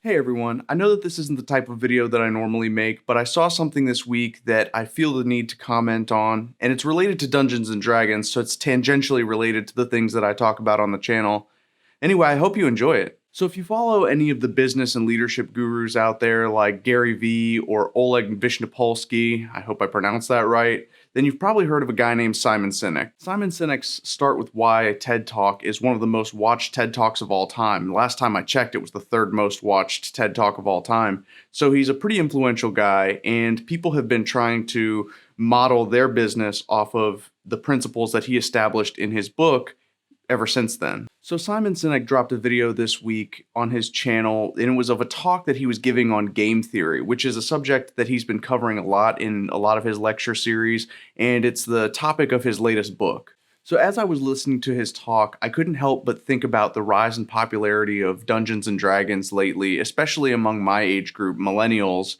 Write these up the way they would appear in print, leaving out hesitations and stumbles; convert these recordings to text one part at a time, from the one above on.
Hey everyone, I know that this isn't the type of video that I normally make, but I saw something this week that I feel the need to comment on, and it's related to Dungeons and Dragons, so it's tangentially related to the things that I talk about on the channel. Anyway, I hope you enjoy it. So if you follow any of the business and leadership gurus out there like Gary Vee or Oleg Vishnopolsky, I hope I pronounced that right, then you've probably heard of a guy named Simon Sinek. Simon Sinek's Start With Why TED Talk is one of the most watched TED Talks of all time. Last time I checked, it was the third most watched TED Talk of all time. So he's a pretty influential guy, and people have been trying to model their business off of the principles that he established in his book ever since then. So Simon Sinek dropped a video this week on his channel, and it was of a talk that he was giving on game theory, which is a subject that he's been covering a lot in a lot of his lecture series, and it's the topic of his latest book. So as I was listening to his talk, I couldn't help but think about the rise in popularity of Dungeons and Dragons lately, especially among my age group, millennials,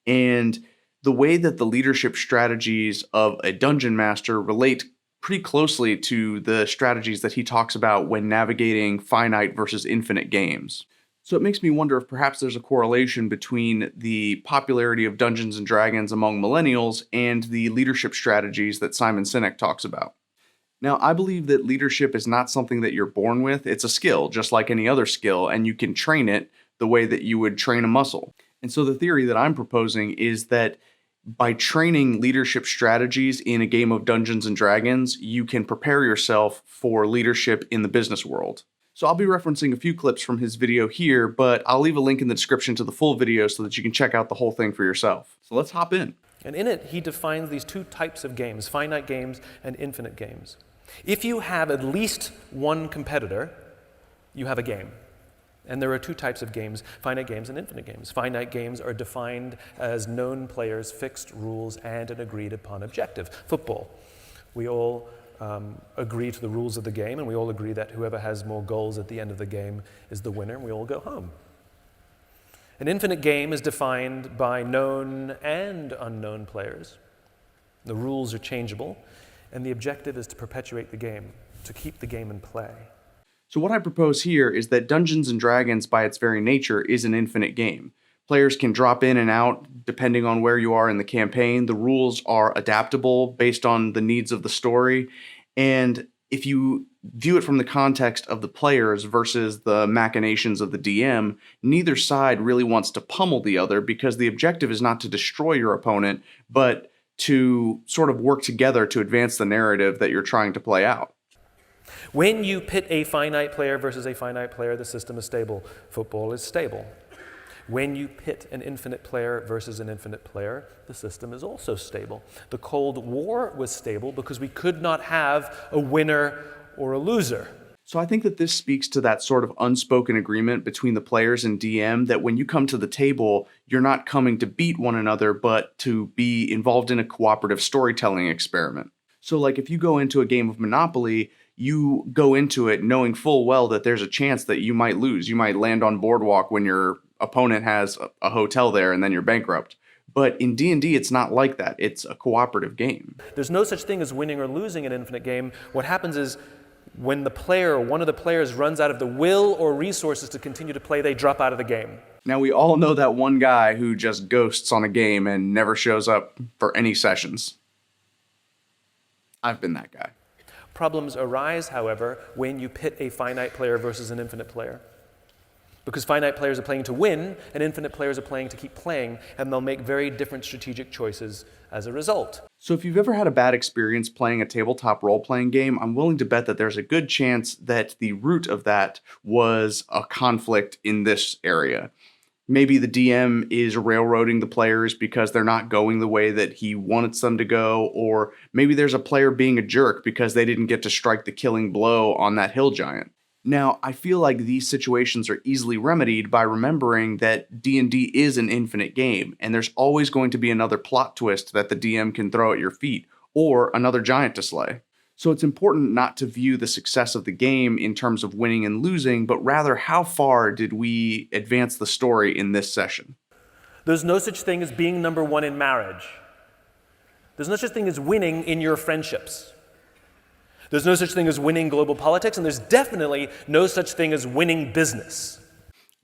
and the way that the leadership strategies of a dungeon master relate pretty closely to the strategies that he talks about when navigating finite versus infinite games. So it makes me wonder if perhaps there's a correlation between the popularity of Dungeons and Dragons among millennials and the leadership strategies that Simon Sinek talks about. Now, I believe that leadership is not something that you're born with. It's a skill, just like any other skill, and you can train it the way that you would train a muscle. And so the theory that I'm proposing is that by training leadership strategies in a game of Dungeons and Dragons, you can prepare yourself for leadership in the business world. So I'll be referencing a few clips from his video here, but I'll leave a link in the description to the full video so that you can check out the whole thing for yourself. So let's hop in. And in it, he defines these two types of games, finite games and infinite games. If you have at least one competitor, you have a game. And there are two types of games, finite games and infinite games. Finite games are defined as known players, fixed rules, and an agreed upon objective. Football. We all agree to the rules of the game, and we all agree that whoever has more goals at the end of the game is the winner, and we all go home. An infinite game is defined by known and unknown players. The rules are changeable, and the objective is to perpetuate the game, to keep the game in play. So what I propose here is that Dungeons & Dragons, by its very nature, is an infinite game. Players can drop in and out depending on where you are in the campaign. The rules are adaptable based on the needs of the story. And if you view it from the context of the players versus the machinations of the DM, neither side really wants to pummel the other because the objective is not to destroy your opponent, but to sort of work together to advance the narrative that you're trying to play out. When you pit a finite player versus a finite player, the system is stable. Football is stable. When you pit an infinite player versus an infinite player, the system is also stable. The Cold War was stable because we could not have a winner or a loser. So I think that this speaks to that sort of unspoken agreement between the players and DM that when you come to the table, you're not coming to beat one another, but to be involved in a cooperative storytelling experiment. So like if you go into a game of Monopoly, you go into it knowing full well that there's a chance that you might lose. You might land on Boardwalk when your opponent has a hotel there and then you're bankrupt. But in D&D, it's not like that. It's a cooperative game. There's no such thing as winning or losing an infinite game. What happens is when the player or one of the players runs out of the will or resources to continue to play, they drop out of the game. Now, we all know that one guy who just ghosts on a game and never shows up for any sessions. I've been that guy. Problems arise, however, when you pit a finite player versus an infinite player. Because finite players are playing to win, and infinite players are playing to keep playing, and they'll make very different strategic choices as a result. So if you've ever had a bad experience playing a tabletop role-playing game, I'm willing to bet that there's a good chance that the root of that was a conflict in this area. Maybe the DM is railroading the players because they're not going the way that he wants them to go, or maybe there's a player being a jerk because they didn't get to strike the killing blow on that hill giant. Now, I feel like these situations are easily remedied by remembering that D&D is an infinite game, and there's always going to be another plot twist that the DM can throw at your feet, or another giant to slay. So it's important not to view the success of the game in terms of winning and losing, but rather how far did we advance the story in this session. There's no such thing as being number one in marriage. There's no such thing as winning in your friendships. There's no such thing as winning global politics, and there's definitely no such thing as winning business.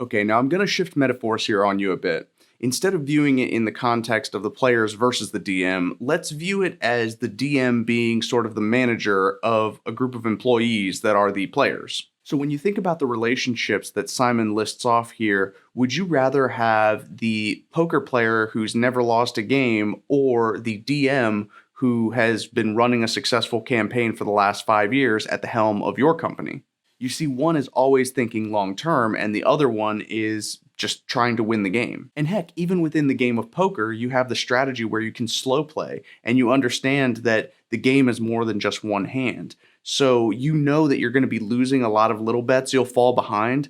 Okay, now I'm going to shift metaphors here on you a bit. Instead of viewing it in the context of the players versus the DM, let's view it as the DM being sort of the manager of a group of employees that are the players. So when you think about the relationships that Simon lists off here, would you rather have the poker player who's never lost a game or the DM who has been running a successful campaign for the last 5 years at the helm of your company? You see, one is always thinking long term, and the other one is just trying to win the game. And heck, even within the game of poker, you have the strategy where you can slow play, and you understand that the game is more than just one hand. So you know that you're going to be losing a lot of little bets, you'll fall behind,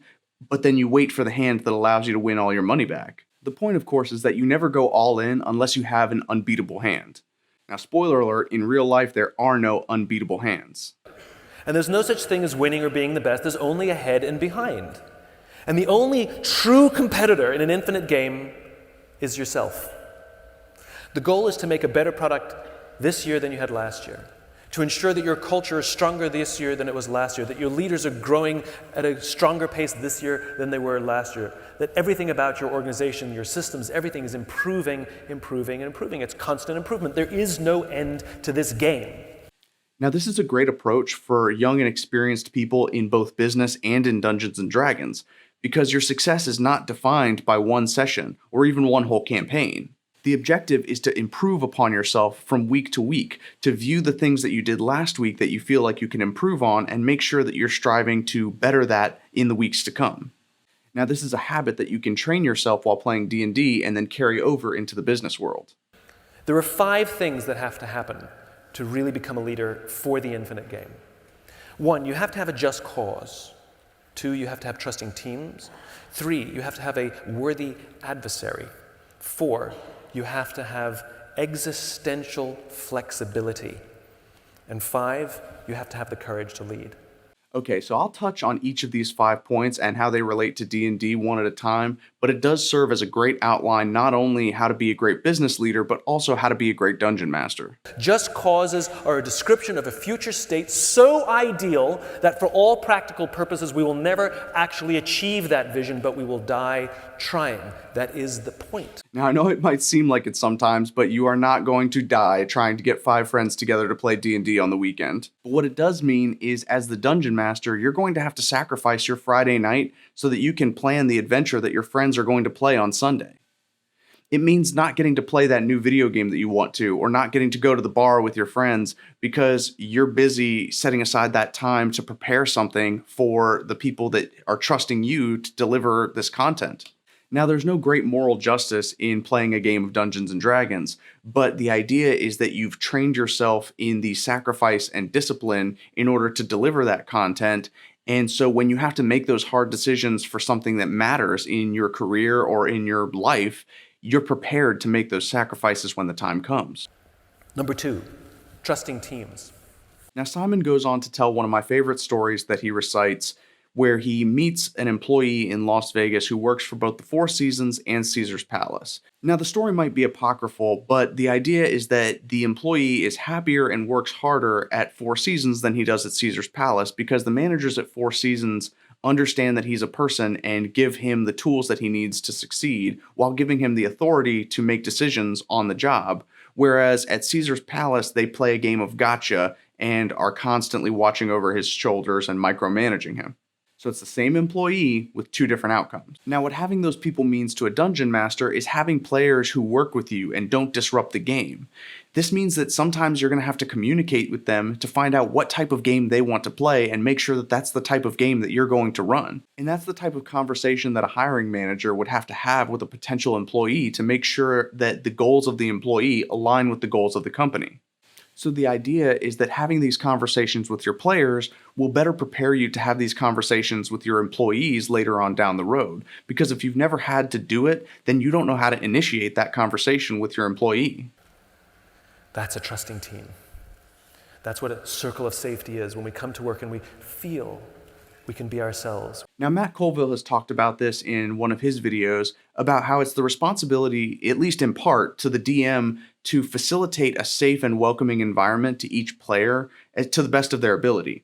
but then you wait for the hand that allows you to win all your money back. The point, of course, is that you never go all in unless you have an unbeatable hand. Now, spoiler alert, in real life, there are no unbeatable hands. And there's no such thing as winning or being the best. There's only ahead and behind. And the only true competitor in an infinite game is yourself. The goal is to make a better product this year than you had last year, to ensure that your culture is stronger this year than it was last year, that your leaders are growing at a stronger pace this year than they were last year, that everything about your organization, your systems, everything is improving, improving, and improving. It's constant improvement. There is no end to this game. Now, this is a great approach for young and experienced people in both business and in Dungeons & Dragons, because your success is not defined by one session or even one whole campaign. The objective is to improve upon yourself from week to week, to view the things that you did last week that you feel like you can improve on and make sure that you're striving to better that in the weeks to come. Now, this is a habit that you can train yourself while playing D&D and then carry over into the business world. There are 5 things that have to happen to really become a leader for the infinite game. 1, you have to have a just cause. 2, you have to have trusting teams. 3, you have to have a worthy adversary. 4, you have to have existential flexibility. And 5, you have to have the courage to lead. Okay, so I'll touch on each of these 5 points and how they relate to D&D one at a time, but it does serve as a great outline not only how to be a great business leader, but also how to be a great dungeon master. Just causes are a description of a future state so ideal that for all practical purposes we will never actually achieve that vision, but we will die trying. That is the point. Now, I know it might seem like it sometimes, but you are not going to die trying to get 5 friends together to play D&D on the weekend. But what it does mean is, as the dungeon master, you're going to have to sacrifice your Friday night so that you can plan the adventure that your friends are going to play on Sunday. It means not getting to play that new video game that you want to, or not getting to go to the bar with your friends because you're busy setting aside that time to prepare something for the people that are trusting you to deliver this content. Now, there's no great moral justice in playing a game of Dungeons & Dragons, but the idea is that you've trained yourself in the sacrifice and discipline in order to deliver that content. And so when you have to make those hard decisions for something that matters in your career or in your life, you're prepared to make those sacrifices when the time comes. Number 2, trusting teams. Now, Simon goes on to tell one of my favorite stories that he recites, where he meets an employee in Las Vegas who works for both the Four Seasons and Caesar's Palace. Now, the story might be apocryphal, but the idea is that the employee is happier and works harder at Four Seasons than he does at Caesar's Palace because the managers at Four Seasons understand that he's a person and give him the tools that he needs to succeed while giving him the authority to make decisions on the job. Whereas at Caesar's Palace, they play a game of gotcha and are constantly watching over his shoulders and micromanaging him. So it's the same employee with 2 different outcomes. Now, what having those people means to a dungeon master is having players who work with you and don't disrupt the game. This means that sometimes you're going to have to communicate with them to find out what type of game they want to play and make sure that that's the type of game that you're going to run. And that's the type of conversation that a hiring manager would have to have with a potential employee to make sure that the goals of the employee align with the goals of the company. So the idea is that having these conversations with your players will better prepare you to have these conversations with your employees later on down the road. Because if you've never had to do it, then you don't know how to initiate that conversation with your employee. That's a trusting team. That's what a circle of safety is, when we come to work and we feel we can be ourselves. Now, Matt Colville has talked about this in one of his videos about how it's the responsibility, at least in part, to the DM to facilitate a safe and welcoming environment to each player to the best of their ability.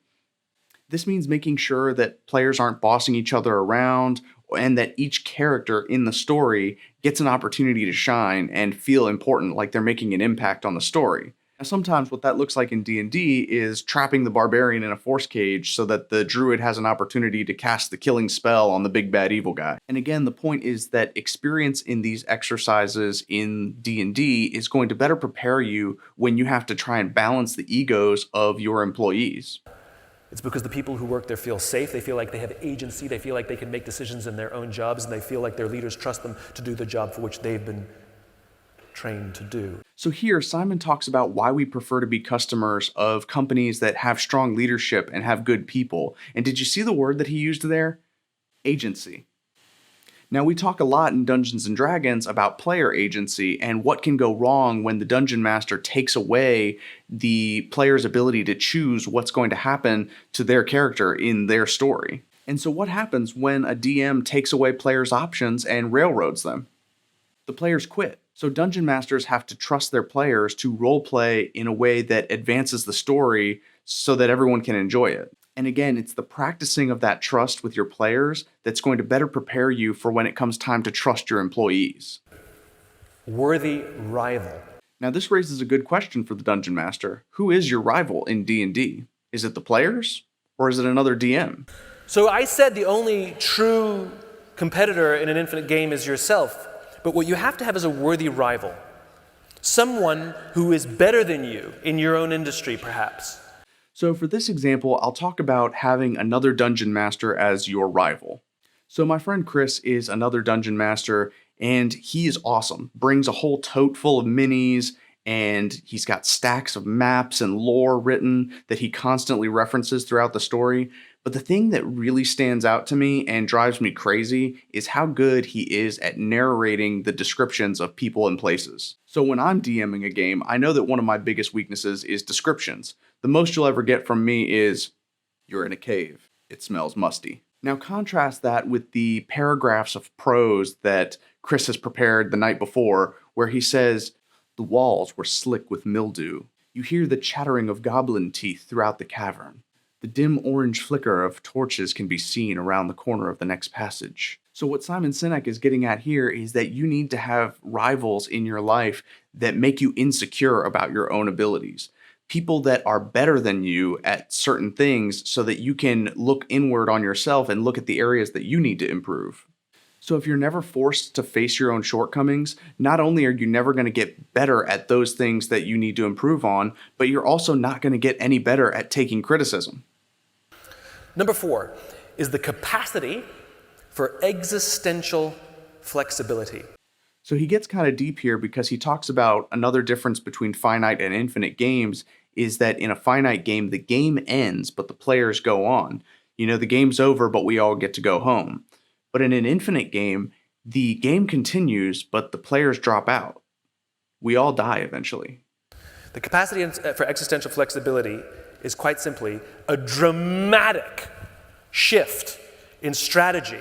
This means making sure that players aren't bossing each other around and that each character in the story gets an opportunity to shine and feel important, like they're making an impact on the story. Now, sometimes what that looks like in D&D is trapping the barbarian in a force cage so that the druid has an opportunity to cast the killing spell on the big bad evil guy. And again, the point is that experience in these exercises in D&D is going to better prepare you when you have to try and balance the egos of your employees. It's because the people who work there feel safe, they feel like they have agency, they feel like they can make decisions in their own jobs, and they feel like their leaders trust them to do the job for which they've been trained to do. So here, Simon talks about why we prefer to be customers of companies that have strong leadership and have good people. And did you see the word that he used there? Agency. Now, we talk a lot in Dungeons & Dragons about player agency and what can go wrong when the Dungeon Master takes away the player's ability to choose what's going to happen to their character in their story. And so what happens when a DM takes away players' options and railroads them? The players quit. So Dungeon Masters have to trust their players to roleplay in a way that advances the story so that everyone can enjoy it. And again, it's the practicing of that trust with your players that's going to better prepare you for when it comes time to trust your employees. Worthy rival. Now this raises a good question for the Dungeon Master. Who is your rival in D&D? Is it the players? Or is it another DM? So I said the only true competitor in an infinite game is yourself. But what you have to have is a worthy rival. Someone who is better than you in your own industry, perhaps. So for this example, I'll talk about having another Dungeon Master as your rival. So my friend Chris is another Dungeon Master, and he is awesome. Brings a whole tote full of minis, and he's got stacks of maps and lore written that he constantly references throughout the story. But the thing that really stands out to me and drives me crazy is how good he is at narrating the descriptions of people and places. So when I'm DMing a game, I know that one of my biggest weaknesses is descriptions. The most you'll ever get from me is, "You're in a cave. It smells musty." Now contrast that with the paragraphs of prose that Chris has prepared the night before, where he says, "The walls were slick with mildew. You hear the chattering of goblin teeth throughout the cavern. The dim orange flicker of torches can be seen around the corner of the next passage." So what Simon Sinek is getting at here is that you need to have rivals in your life that make you insecure about your own abilities. People that are better than you at certain things so that you can look inward on yourself and look at the areas that you need to improve. So if you're never forced to face your own shortcomings, not only are you never going to get better at those things that you need to improve on, but you're also not going to get any better at taking criticism. Number 4 is the capacity for existential flexibility. So he gets kind of deep here because he talks about another difference between finite and infinite games is that in a finite game, the game ends, but the players go on. You know, the game's over, but we all get to go home. But in an infinite game, the game continues, but the players drop out. We all die eventually. The capacity for existential flexibility is quite simply a dramatic shift in strategy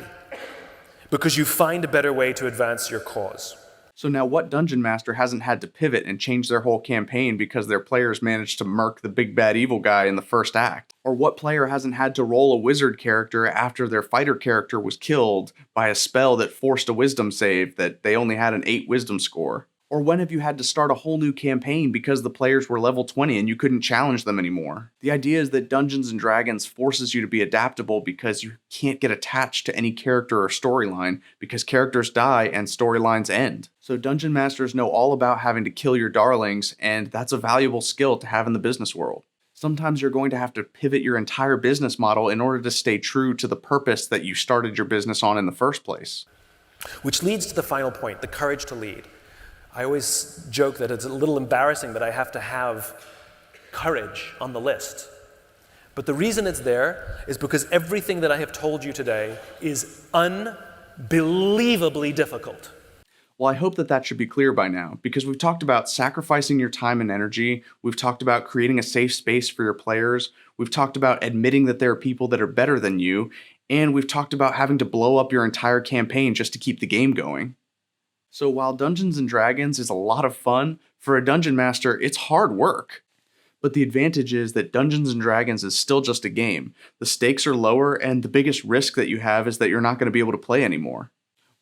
because you find a better way to advance your cause. So now what Dungeon Master hasn't had to pivot and change their whole campaign because their players managed to murk the big bad evil guy in the first act? Or what player hasn't had to roll a wizard character after their fighter character was killed by a spell that forced a wisdom save that they only had an 8 wisdom score? Or when have you had to start a whole new campaign because the players were level 20 and you couldn't challenge them anymore? The idea is that Dungeons & Dragons forces you to be adaptable because you can't get attached to any character or storyline because characters die and storylines end. So Dungeon Masters know all about having to kill your darlings, and that's a valuable skill to have in the business world. Sometimes you're going to have to pivot your entire business model in order to stay true to the purpose that you started your business on in the first place. Which leads to the final point, the courage to lead. I always joke that it's a little embarrassing that I have to have courage on the list. But the reason it's there is because everything that I have told you today is unbelievably difficult. Well, I hope that that should be clear by now, because we've talked about sacrificing your time and energy, we've talked about creating a safe space for your players, we've talked about admitting that there are people that are better than you, and we've talked about having to blow up your entire campaign just to keep the game going. So while Dungeons & Dragons is a lot of fun, for a Dungeon Master, it's hard work. But the advantage is that Dungeons and Dragons is still just a game. The stakes are lower, and the biggest risk that you have is that you're not going to be able to play anymore.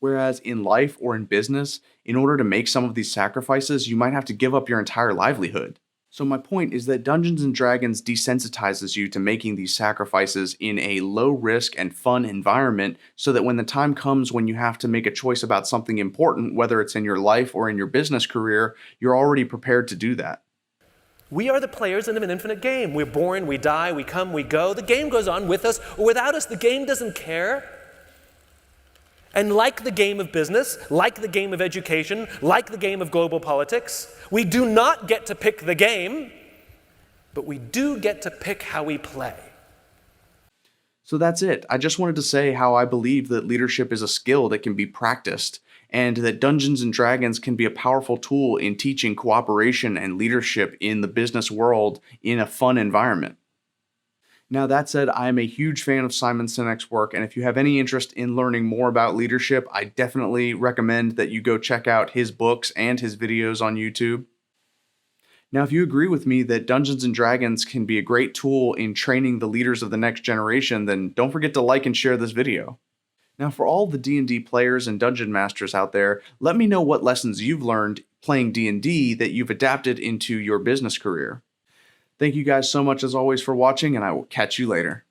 Whereas in life or in business, in order to make some of these sacrifices, you might have to give up your entire livelihood. So my point is that Dungeons and Dragons desensitizes you to making these sacrifices in a low risk and fun environment so that when the time comes when you have to make a choice about something important, whether it's in your life or in your business career, you're already prepared to do that. We are the players in an infinite game. We're born, we die, we come, we go. The game goes on with us or without us. The game doesn't care. And like the game of business, like the game of education, like the game of global politics, we do not get to pick the game, but we do get to pick how we play. So that's it. I just wanted to say how I believe that leadership is a skill that can be practiced, and that Dungeons and Dragons can be a powerful tool in teaching cooperation and leadership in the business world in a fun environment. Now, that said, I am a huge fan of Simon Sinek's work, and if you have any interest in learning more about leadership, I definitely recommend that you go check out his books and his videos on YouTube. Now, if you agree with me that Dungeons and Dragons can be a great tool in training the leaders of the next generation, then don't forget to like and share this video. Now, for all the D&D players and dungeon masters out there, let me know what lessons you've learned playing D&D that you've adapted into your business career. Thank you guys so much as always for watching, and I will catch you later.